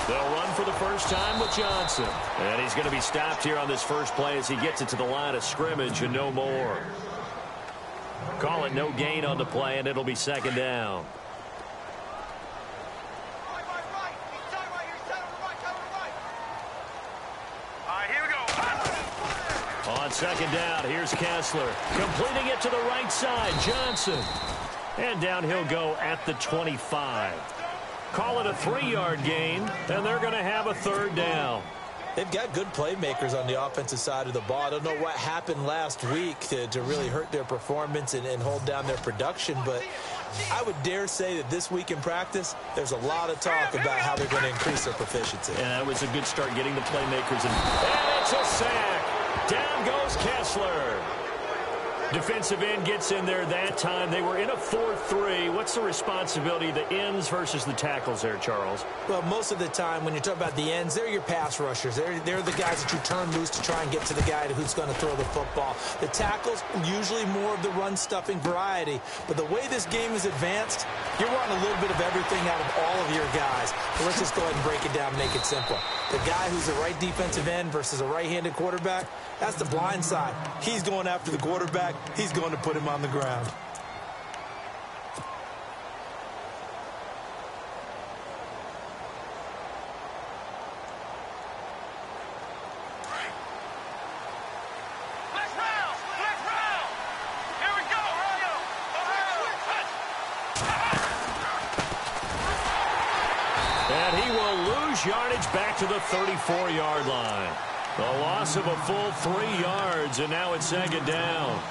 They'll run for the first time with Johnson. And he's going to be stopped here on this first play as he gets it to the line of scrimmage and no more. Call it no gain on the play, and it'll be second down. On second down, here's Kessler. Completing it to the right side, Johnson. And down he'll go at the 25. Call it a 3-yard gain, and they're going to have a third down. They've got good playmakers on the offensive side of the ball. I don't know what happened last week to really hurt their performance and hold down their production, but I would dare say that this week in practice, there's a lot of talk about how they're going to increase their proficiency. And that was a good start getting the playmakers in. And it's a sack. Down goes Kessler. Defensive end gets in there that time. They were in a 4-3. What's the responsibility of the ends versus the tackles there, Charles? Well, most of the time when you talk about the ends, they're your pass rushers. They're the guys that you turn loose to try and get to the guy who's going to throw the football. The tackles, usually more of the run-stuffing variety. But the way this game is advanced, you're wanting a little bit of everything out of all of your guys. But let's just go ahead and break it down and make it simple. The guy who's the right defensive end versus a right-handed quarterback, that's the blind side. He's going after the quarterback. He's going to put him on the ground. And he will lose yardage back to the 34-yard line. The loss of a full 3 yards, and now it's second down.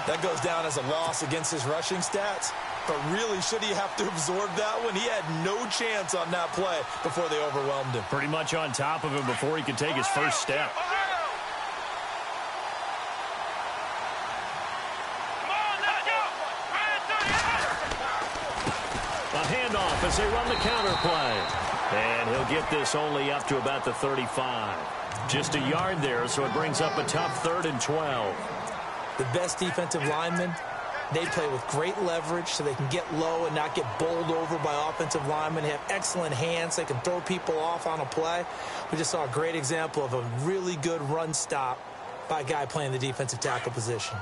That goes down as a loss against his rushing stats. But really, should he have to absorb that one? He had no chance on that play before they overwhelmed him. Pretty much on top of him before he could take his first step. A handoff as they run the counter play. And he'll get this only up to about the 35. Just a yard there, so it brings up a tough 3rd and 12. The best defensive linemen, they play with great leverage so they can get low and not get bowled over by offensive linemen. They have excellent hands. They can throw people off on a play. We just saw a great example of a really good run stop by a guy playing the defensive tackle position.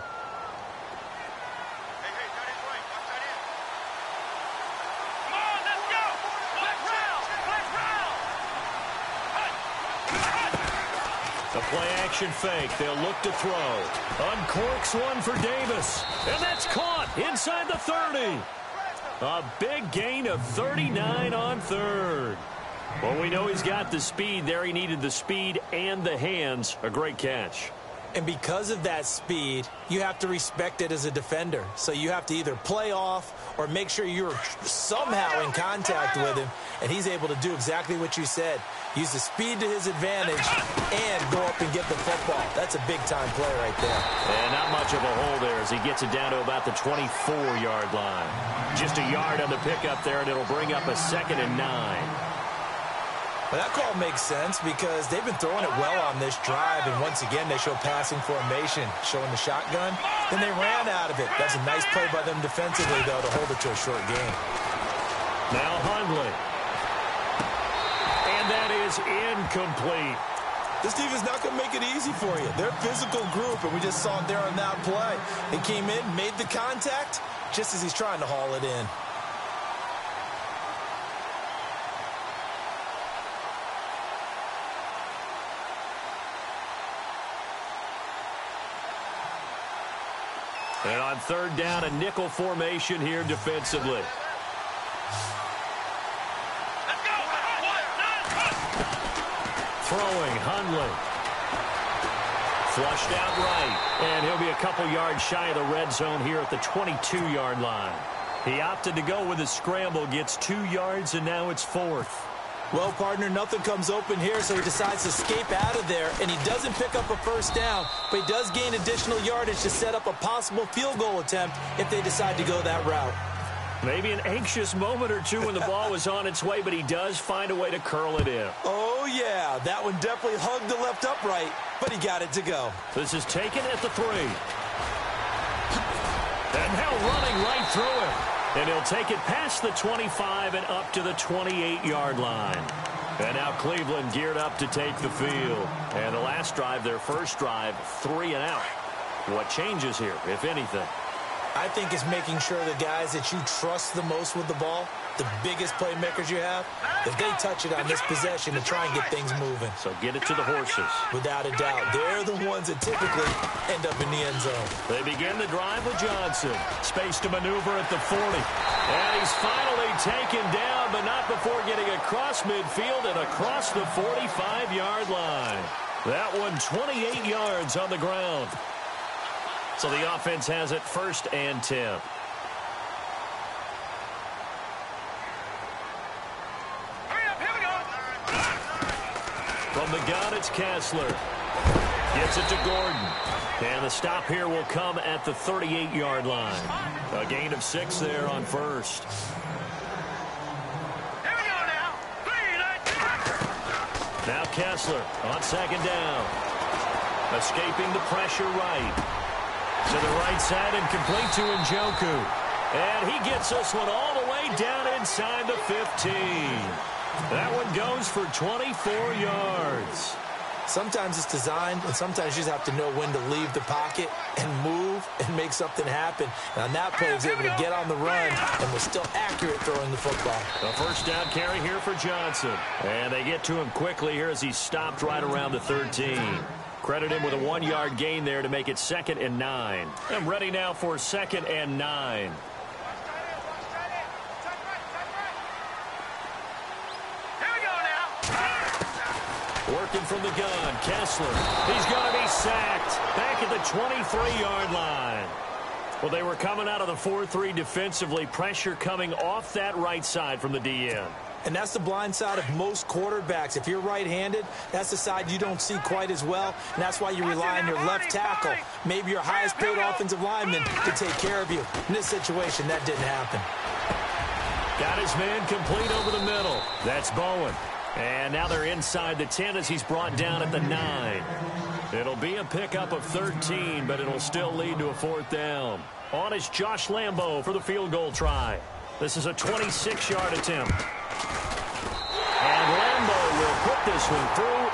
The play-action fake. They'll look to throw. Uncorks one for Davis. And that's caught inside the 30. A big gain of 39 on 3rd. Well, we know he's got the speed there. He needed the speed and the hands. A great catch. And because of that speed, you have to respect it as a defender. So you have to either play off or make sure you're somehow in contact with him. And he's able to do exactly what you said. Use the speed to his advantage and go up and get the football. That's a big-time play right there. And not much of a hole there as he gets it down to about the 24-yard line. Just a yard on the pickup there, and it'll bring up a 2nd and 9. Well, that call makes sense because they've been throwing it well on this drive, and once again they show passing formation, showing the shotgun. Then they ran out of it. That's a nice play by them defensively, though, to hold it to a short game. Now Hundley. And that is incomplete. This defense is not going to make it easy for you. They're a physical group, and we just saw it there on that play. They came in, made the contact, just as he's trying to haul it in. And on 3rd down, a nickel formation here defensively. Throwing, Hundley. Flushed out right. And he'll be a couple yards shy of the red zone here at the 22-yard line. He opted to go with a scramble, gets 2 yards, and now it's 4th. Well, partner, nothing comes open here, so he decides to escape out of there, and he doesn't pick up a first down, but he does gain additional yardage to set up a possible field goal attempt if they decide to go that route. Maybe an anxious moment or two when the ball was on its way, but he does find a way to curl it in. Oh, yeah, that one definitely hugged the left upright, but he got it to go. This is taken at the 3. And now running right through it. And he'll take it past the 25 and up to the 28-yard line. And now Cleveland geared up to take the field. And the last drive, their first drive, 3 and out. What changes here, if anything? I think it's making sure the guys that you trust the most with the ball, the biggest playmakers you have, that they touch it on this possession to try and get things moving. So get it to the horses. Without a doubt. They're the ones that typically end up in the end zone. They begin the drive with Johnson. Space to maneuver at the 40. And he's finally taken down, but not before getting across midfield and across the 45-yard line. That one 28 yards on the ground. So the offense has it 1st and 10. From the gun, it's Kessler. Gets it to Gordon. And the stop here will come at the 38-yard line. A gain of 6 there on first. Now Kessler on 2nd down. Escaping the pressure right. To the right side and complete to Njoku. And he gets this one all the way down inside the 15. That one goes for 24 yards. Sometimes it's designed, and sometimes you just have to know when to leave the pocket and move and make something happen. And on that play, he was able to get on the run and was still accurate throwing the football. The first down carry here for Johnson. And they get to him quickly here as he stopped right around the 13. Credit him with a 1-yard gain there to make it 2nd and 9. I'm ready now for 2nd and 9. Working from the gun, Kessler. He's going to be sacked back at the 23-yard line. Well, they were coming out of the 4-3 defensively. Pressure coming off that right side from the DN. And that's the blind side of most quarterbacks. If you're right-handed, that's the side you don't see quite as well. And that's why you rely on your left tackle, maybe your highest-paid offensive lineman, to take care of you. In this situation, that didn't happen. Got his man complete over the middle. That's Bowen. And now they're inside the 10 as he's brought down at the 9. It'll be a pickup of 13, but it'll still lead to a 4th down. On is Josh Lambo for the field goal try. This is a 26-yard attempt. And Lambo will put this one through.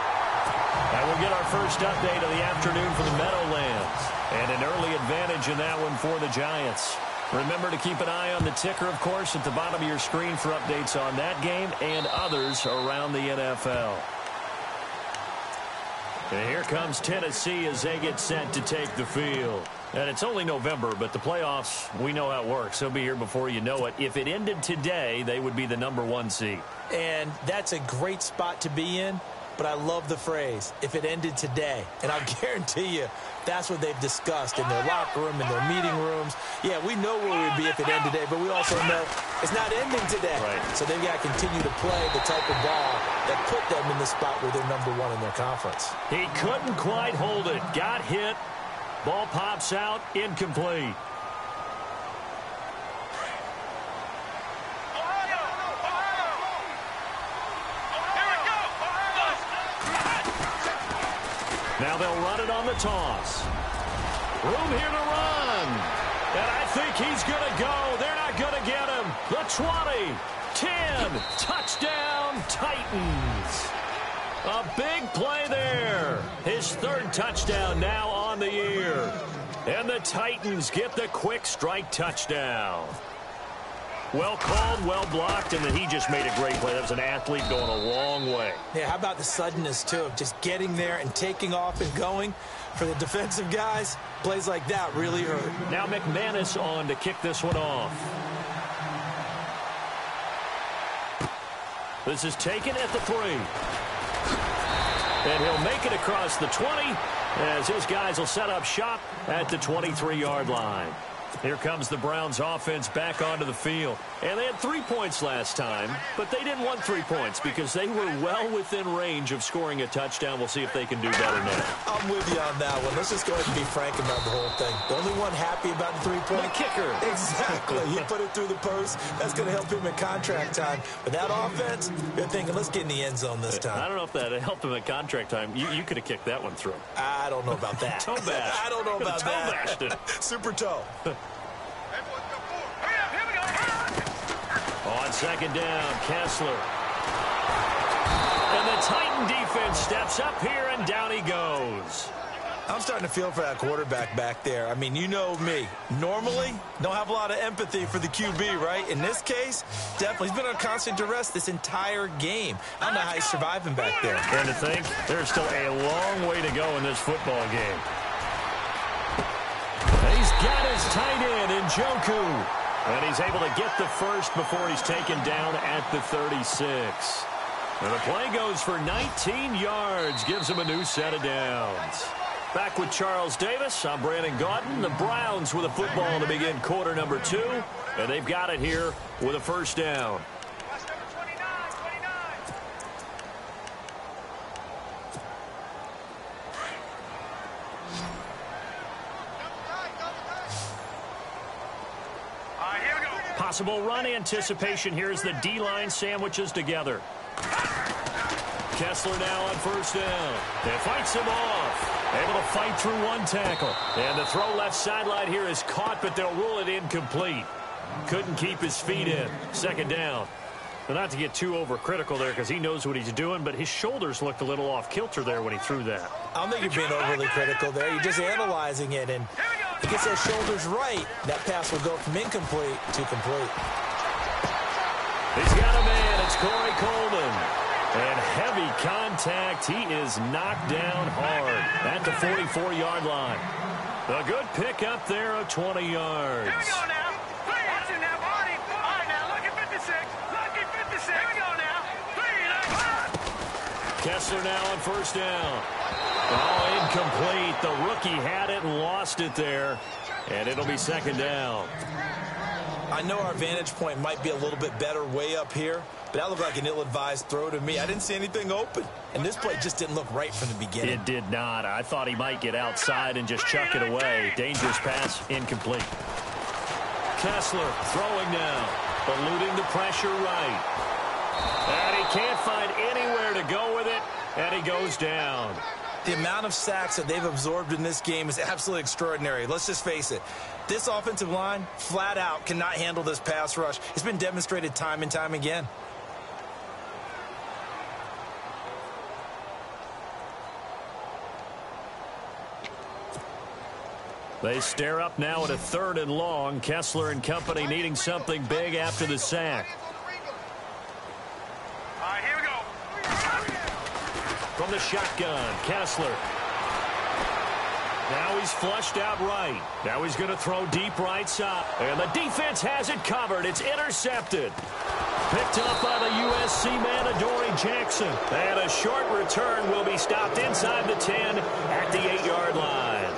And we'll get our first update of the afternoon for the Meadowlands. And an early advantage in that one for the Giants. Remember to keep an eye on the ticker, of course, at the bottom of your screen for updates on that game and others around the NFL. And here comes Tennessee as they get set to take the field. And it's only November, but the playoffs, we know how it works. They'll be here before you know it. If it ended today, they would be the #1 seed. And that's a great spot to be in, but I love the phrase, if it ended today. And I'll guarantee you, that's what they've discussed in their locker room, in their meeting rooms. Yeah, we know where we'd be if it ended today, but we also know it's not ending today. Right. So they've got to continue to play the type of ball that put them in the spot where they're #1 in their conference. He couldn't quite hold it. Got hit. Ball pops out. Incomplete. Now they'll run it on the toss. Room here to run. And I think he's going to go. They're not going to get him. The 20, 10, touchdown, Titans. A big play there. His 3rd touchdown now on the year. And the Titans get the quick strike touchdown. Well called, well blocked, and then he just made a great play. That was an athlete going a long way. Yeah, how about the suddenness, too, of just getting there and taking off and going? For the defensive guys, plays like that really hurt. Now McManus on to kick this one off. This is taken at the 3. And he'll make it across the 20 as his guys will set up shop at the 23-yard line. Here comes the Browns offense back onto the field. And they had 3 points last time, but they didn't want 3 points because they were well within range of scoring a touchdown. We'll see if they can do better now. I'm with you on that one. Let's just go ahead and be frank about the whole thing. The only one happy about the 3-point? The kicker. Exactly. He put it through the post. That's going to help him in contract time. But that offense, they're thinking, let's get in the end zone this time. I don't know if that helped him at contract time. You could have kicked that one through. I don't know about that. Toe bash. I don't know about that. Toe bashed it. Super toe. On 2nd down, Kessler. And the Titan defense steps up here, and down he goes. I'm starting to feel for that quarterback back there. I mean, you know me. Normally, don't have a lot of empathy for the QB, right? In this case, definitely. He's been under constant duress this entire game. I don't know how he's surviving back there. And to think, there's still a long way to go in this football game. He's got his tight end in Njoku. And he's able to get the first before he's taken down at the 36. And the play goes for 19 yards, gives him a new set of downs. Back with Charles Davis, I'm Brandon Gaudin. The Browns with a football to begin quarter number 2, and they've got it here with a first down. Possible run anticipation here as the D-line sandwiches together. Kessler now on first down. It fights him off. Able to fight through one tackle. And the throw left sideline here is caught, but they'll rule it incomplete. Couldn't keep his feet in. Second down. But not to get too overcritical there because he knows what he's doing, but his shoulders looked a little off kilter there when he threw that. I don't think you're being overly critical there. You're just analyzing it, and he gets those shoulders right. That pass will go from incomplete to complete. He's got a man. It's Corey Coleman. And heavy contact. He is knocked down hard at the 44-yard line. A good pick up there of 20 yards. Here we go now. Watch it now, Barney. All right, now, look at 56. Look at 56. Here we go now. Kessler now on first down. Oh, incomplete. The rookie had it and lost it there. And it'll be second down. I know our vantage point might be a little bit better way up here, but that looked like an ill-advised throw to me. I didn't see anything open, and this play just didn't look right from the beginning. It did not. I thought he might get outside and just chuck it away. Dangerous pass, incomplete. Kessler throwing now, eluding the pressure right. And he can't find anywhere to go with it, and he goes down. The amount of sacks that they've absorbed in this game is absolutely extraordinary. Let's just face it. This offensive line, flat out, cannot handle this pass rush. It's been demonstrated time and time again. They stare up now at a 3rd and long. Kessler and company needing something big after the sack. All right, here we go. From the shotgun, Kessler. Now he's flushed out right. Now he's going to throw deep right side. And the defense has it covered. It's intercepted. Picked up by the USC man, Adoree Jackson. And a short return will be stopped inside the 10 at the 8-yard line.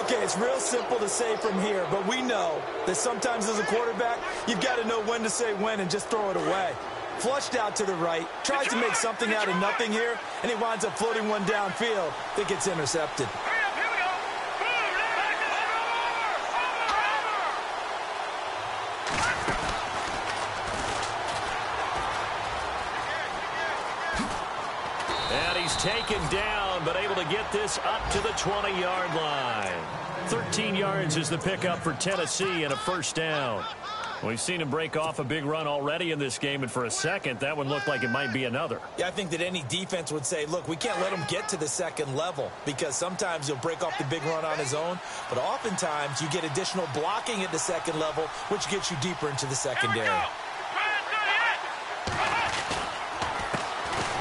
Okay, it's real simple to say from here, but we know that sometimes as a quarterback, you've got to know when to say when and just throw it away. Flushed out to the right, tries to make something out of nothing here, and he winds up floating one downfield that gets intercepted. Here we go. And he's taken down, but able to get this up to the 20-yard line. 13 yards is the pickup for Tennessee and a first down. We've seen him break off a big run already in this game, and for a second, that one looked like it might be another. Yeah, I think that any defense would say, look, we can't let him get to the second level because sometimes he'll break off the big run on his own, but oftentimes you get additional blocking at the second level, which gets you deeper into the secondary.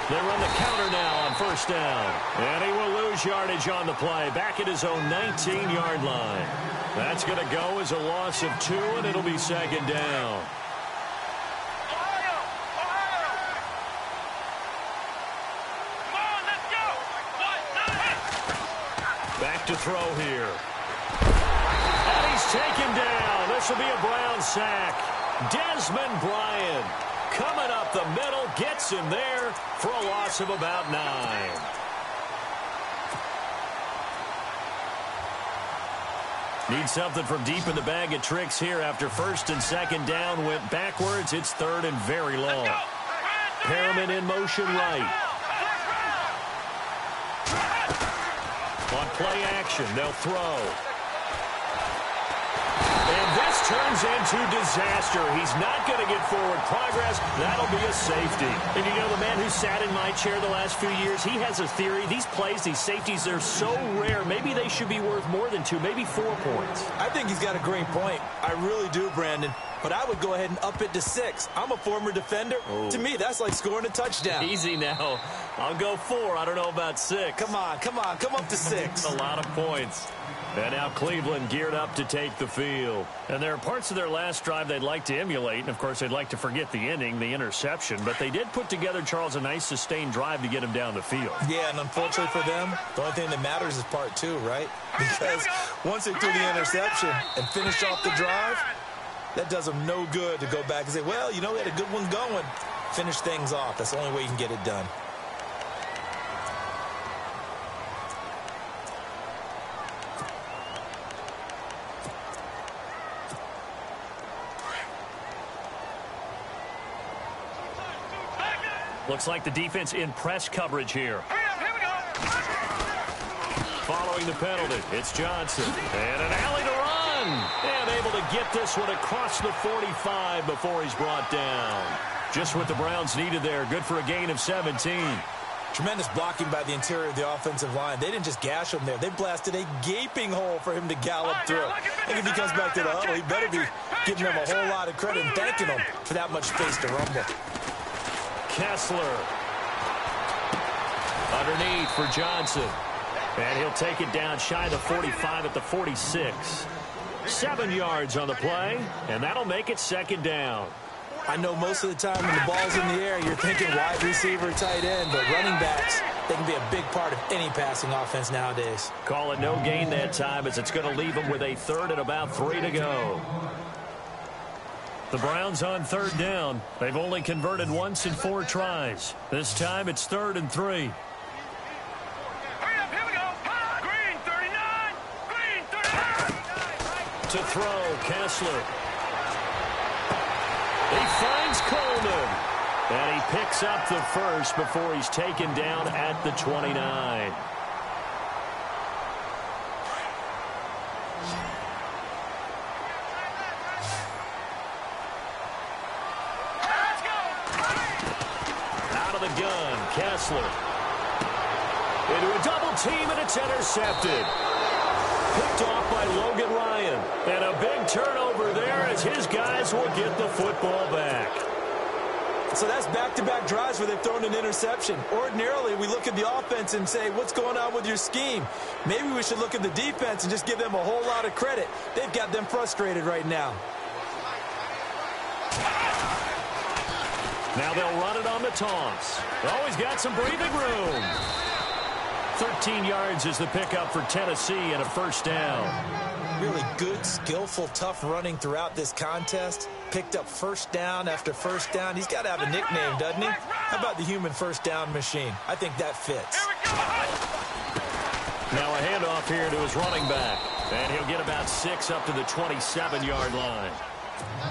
They run the counter now on first down. And he will lose yardage on the play, back at his own 19-yard line. That's going to go as a loss of 2, and it'll be second down. Back to throw here. And he's taken down. This will be a Brown sack. Desmond Bryant coming up the middle, gets him there for a loss of about 9. Need something from deep in the bag of tricks here after first and second down went backwards. It's 3rd and very long. Perriman in motion right. On play action, they'll throw. And this turns into disaster. He's not going to get forward progress. That'll be a safety. And you know, the man who sat in my chair the last few years, he has a theory. These plays, these safeties, they're so rare. Maybe they should be worth more than 2, maybe 4 points. I think he's got a great point. I really do, Brandon. But I would go ahead and up it to 6. I'm a former defender. Oh. To me, that's like scoring a touchdown. Easy now. I'll go 4. I don't know about 6. Come on. Come up to 6. A lot of points. And now Cleveland geared up to take the field. And there are parts of their last drive they'd like to emulate. And, of course, they'd like to forget the ending, the interception. But they did put together, Charles, a nice sustained drive to get him down the field. Yeah, and unfortunately for them, the only thing that matters is part 2, right? Because once they threw the interception and finished off the drive, that does them no good to go back and say, well, you know, we had a good one going. Finish things off. That's the only way you can get it done. Looks like the defense in press coverage here. Following the penalty, it's Johnson. And an alley to run. And able to get this one across the 45 before he's brought down. Just what the Browns needed there. Good for a gain of 17. Tremendous blocking by the interior of the offensive line. They didn't just gash him there. They blasted a gaping hole for him to gallop through. I think if he comes back to the huddle, he better be giving them a whole lot of credit and thanking them for that much space to rumble. Kessler. Underneath for Johnson. And he'll take it down shy of the 45 at the 46. 7 yards on the play, and that'll make it 2nd down. I know most of the time when the ball's in the air, you're thinking wide receiver, tight end, but running backs, they can be a big part of any passing offense nowadays. Call it no gain that time, as it's going to leave them with a 3rd and about 3 to go. The Browns on 3rd down. They've only converted once in 4 tries. This time it's 3rd and 3. To throw, Kessler. He finds Coleman. And he picks up the 1st before he's taken down at the 29. Out of the gun, Kessler. Into a double team, and it's intercepted. Picked off by Logan Ryan. And a big turnover there as his guys will get the football back. So that's back-to-back drives where they've thrown an interception. Ordinarily, we look at the offense and say, what's going on with your scheme? Maybe we should look at the defense and just give them a whole lot of credit. They've got them frustrated right now. Now they'll run it on the toss. Always got some breathing room. 13 yards is the pickup for Tennessee and a 1st down. Really good, skillful, tough running throughout this contest. Picked up 1st down after 1st down. He's got to have a nickname, doesn't he? How about the human 1st down machine? I think that fits. Now a handoff here to his running back. And he'll get about 6 up to the 27-yard line.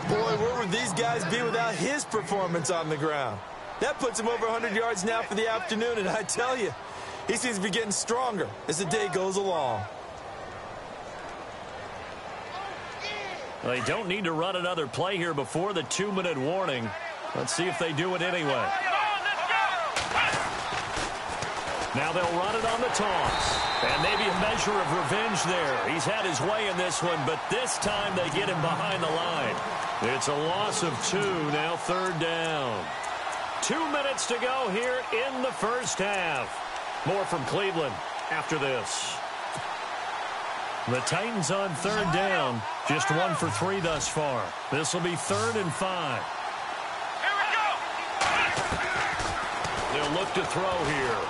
Boy, where would these guys be without his performance on the ground? That puts him over 100 yards now for the afternoon, and I tell you, he seems to be getting stronger as the day goes along. They don't need to run another play here before the 2-minute warning. Let's see if they do it anyway. Now they'll run it on the toss. And maybe a measure of revenge there. He's had his way in this one, but this time they get him behind the line. It's a loss of 2, now 3rd down. 2 minutes to go here in the 1st half. More from Cleveland after this. The Titans on 3rd down. Just 1 for 3 thus far. This will be 3rd and 5. Here we go. They'll look to throw here.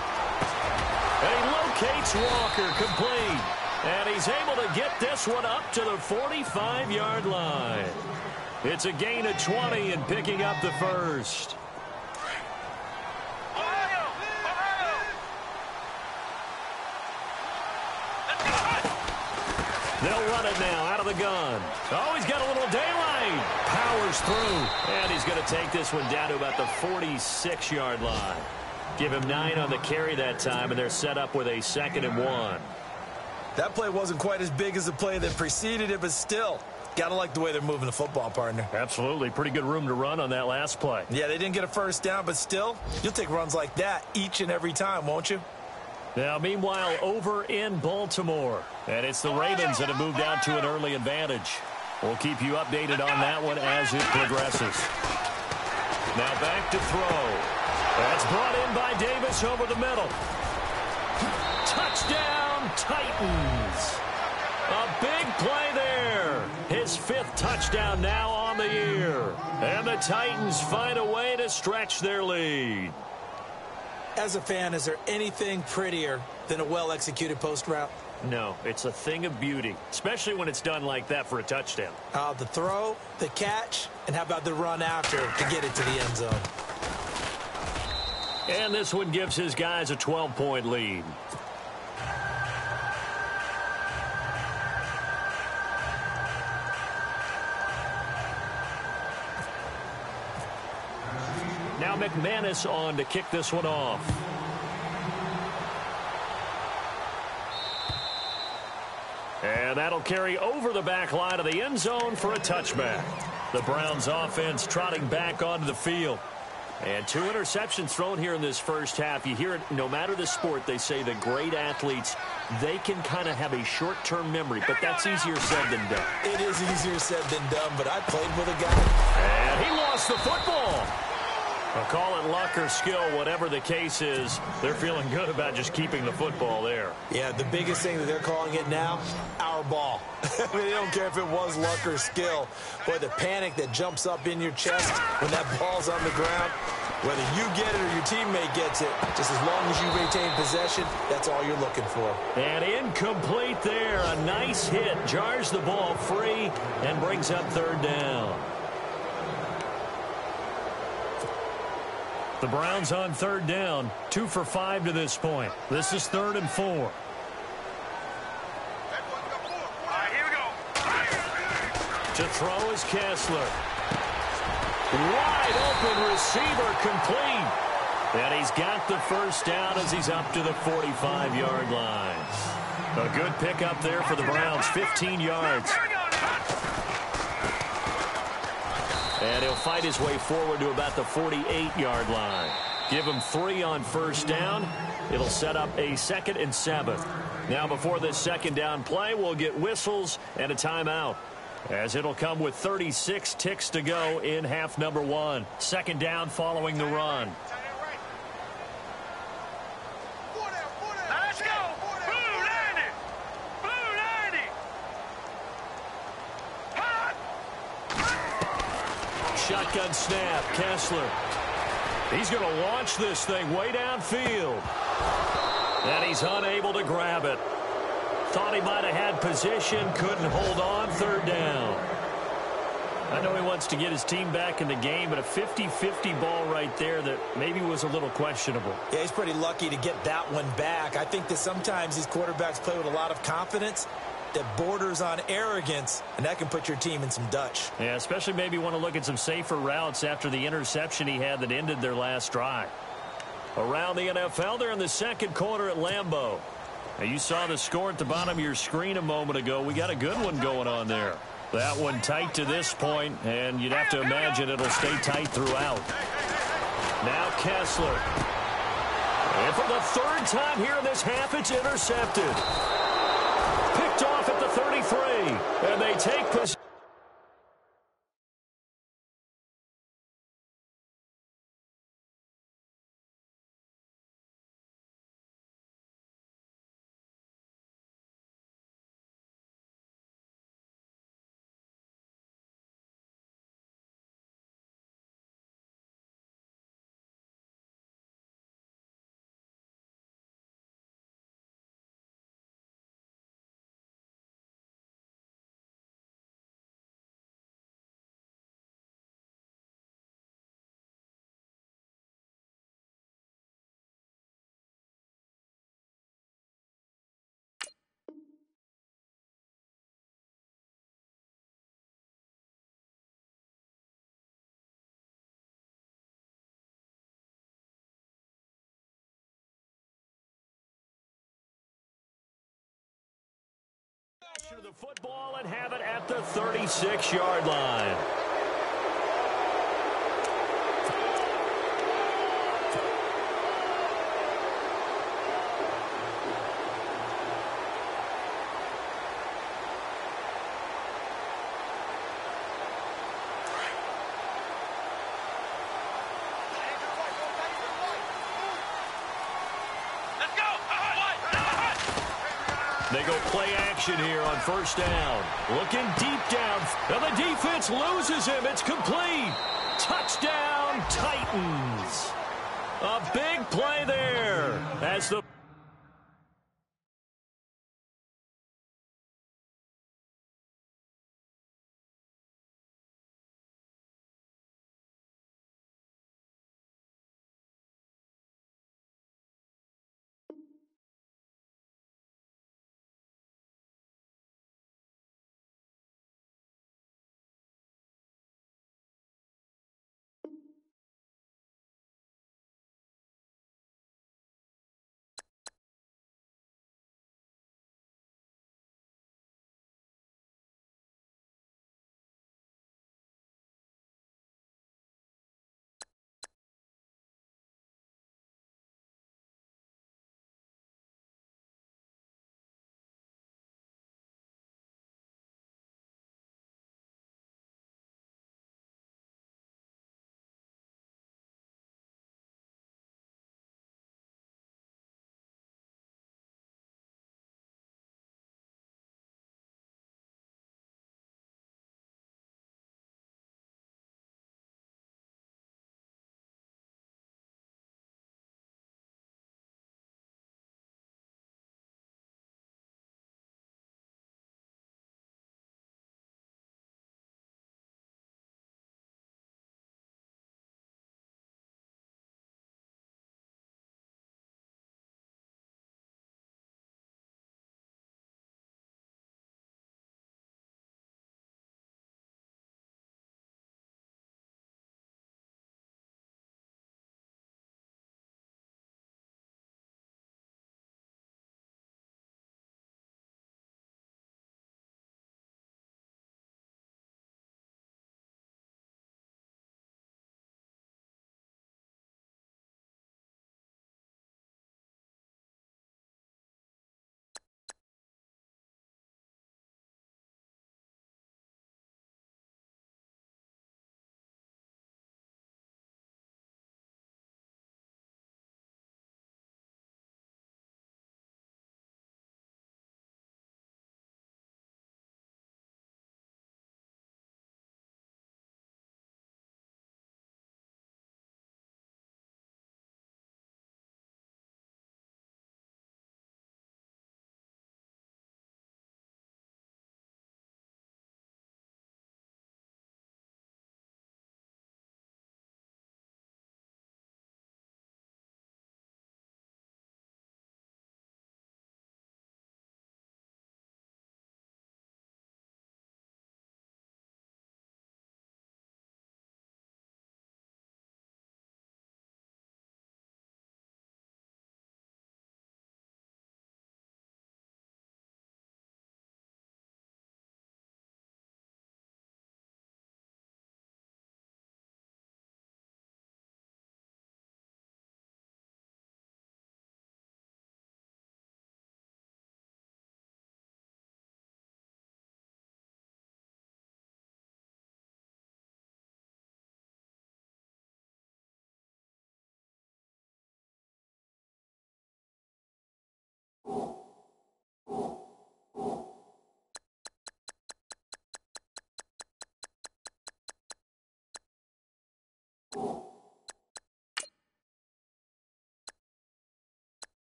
And he locates Walker complete. And he's able to get this one up to the 45-yard line. It's a gain of 20 and picking up the 1st. They'll run it now out of the gun. Oh, he's got a little daylight. Powers through. And he's going to take this one down to about the 46-yard line. Give him 9 on the carry that time, and they're set up with a 2nd and 1. That play wasn't quite as big as the play that preceded it, but still, Gotta like the way they're moving the football, partner. Absolutely. Pretty good room to run on that last play. Yeah, they didn't get a first down, but still, you'll take runs like that each and every time, won't you? Now, meanwhile, over in Baltimore, and it's the Ravens that have moved out to an early advantage. We'll keep you updated on that one as it progresses. Now back to throw. That's brought in by Davis over the middle. Touchdown, Titans. A big play there. His 5th touchdown now on the year. And the Titans find a way to stretch their lead. As a fan, is there anything prettier than a well-executed post route? No, it's a thing of beauty, especially when it's done like that for a touchdown. The throw, the catch, and how about the run after to get it to the end zone? And this one gives his guys a 12-point lead. Now McManus on to kick this one off. And that'll carry over the back line of the end zone for a touchback. The Browns offense trotting back onto the field. And 2 interceptions thrown here in this first half. You hear it, no matter the sport, they say that great athletes, they can kind of have a short-term memory, but that's easier said than done. It is easier said than done, but I played with a guy. And he lost the football. Well, call it luck or skill, whatever the case is, they're feeling good about just keeping the football there. Yeah, the biggest thing that they're calling it now, our ball. I mean, they don't care if it was luck or skill. Boy, the panic that jumps up in your chest when that ball's on the ground, whether you get it or your teammate gets it, just as long as you retain possession, that's all you're looking for. And incomplete there. A nice hit. Jars the ball free and brings up 3rd down. The Browns on 3rd down, 2 for 5 to this point. This is 3rd and 4. All right, here we go. To throw is Kessler. Wide open receiver complete. And he's got the first down as he's up to the 45-yard line. A good pickup there for the Browns, 15 yards. And he'll fight his way forward to about the 48-yard line. Give him 3 on first down. It'll set up a 2nd and 7. Now before this 2nd down play, we'll get whistles and a timeout, as it'll come with 36 ticks to go in half number 1. 2nd down following the run. Let's go. Blue 90. Blue 90. Hot. Shotgun snap, Kessler. He's going to launch this thing way downfield. And he's unable to grab it. Thought he might have had position, couldn't hold on, 3rd down. I know he wants to get his team back in the game, but a 50-50 ball right there that maybe was a little questionable. Yeah, he's pretty lucky to get that one back. I think that sometimes these quarterbacks play with a lot of confidence that borders on arrogance, and that can put your team in some Dutch. Yeah, especially maybe want to look at some safer routes after the interception he had that ended their last drive. Around the NFL, they're in the 2nd quarter at Lambeau. Now, you saw the score at the bottom of your screen a moment ago. We got a good one going on there. That one tight to this point, and you'd have to imagine it'll stay tight throughout. Now Kessler. And for the 3rd time here in this half, it's intercepted. Picked off at the 33, and they take possession. Possession of the football and have it at the 36-yard line. They go play action here on first down. Looking deep down. And the defense loses him. It's complete. Touchdown, Titans. A big play there as the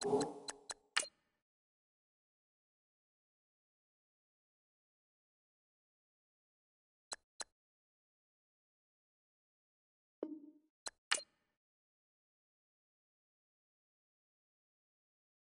you.